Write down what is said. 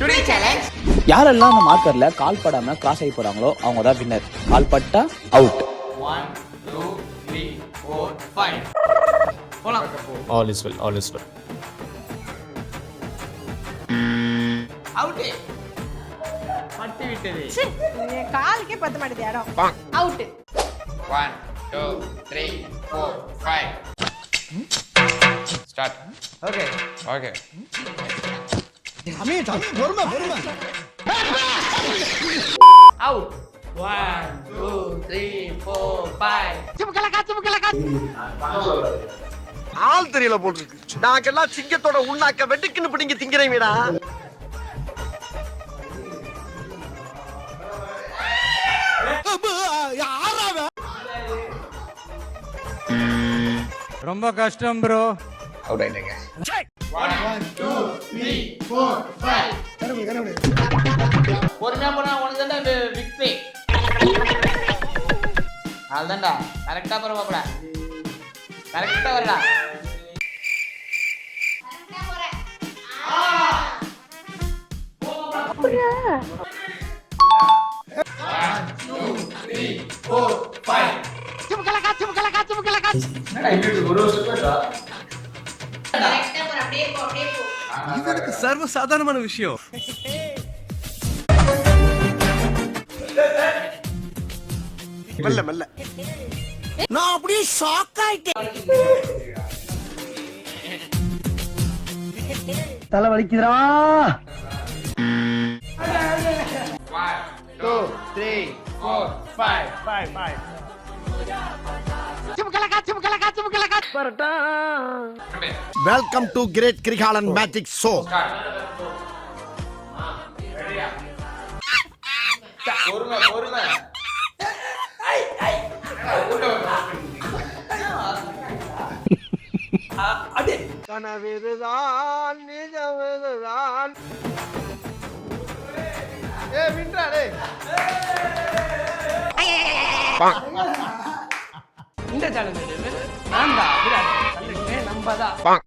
Today challenge. யாரெல்லாம் அந்த மார்க்கர்ல கால் படாம கிராஸ் ஆகி போறாங்களோ அவங்க தான் வின்னர். கால் பட்டா அவுட். 1 2 3 4 5 போலாம். All is well, all is well. Out. பட்டி விட்டது. என் காலுக்கே பத்த மாட்டேது இடம். Out. 1 2 3 4 5 start. Okay okay. Out. 1 2 3 4 5 ஆள் தெரியல போல் இருக்கு. நாங்கெல்லாம் சிங்கத்தோட உண்ணாக்க வெட்டுக்குன்னு பிடிங்க திங்கிறீங்கடா. ரொம்ப கஷ்டம் ப்ரோ. அவுட் ஆயிட்டீங்க. 1 2 3 4 5 பொறுமையா போனா உனக்கு தான் விக்டரி. அதுதான்டா கரெக்டா பரவாயில்ல. கரெக்டா வரடா. இதற்கு சர்வ சாதாரணமான விஷயம். மெல்ல மெல்ல. நான் அப்படியே ஷாக் ஆயிட்டேன். தலை வலிக்குதுடா. 1 2 3 4 5 welcome to great Kirikalan magic show. பொறுமை பொறுமை. கனவிதுதான் நிஜமிதுதான். இந்த சேலஞ்ச் நான் தான் விராட். நம்ம தான்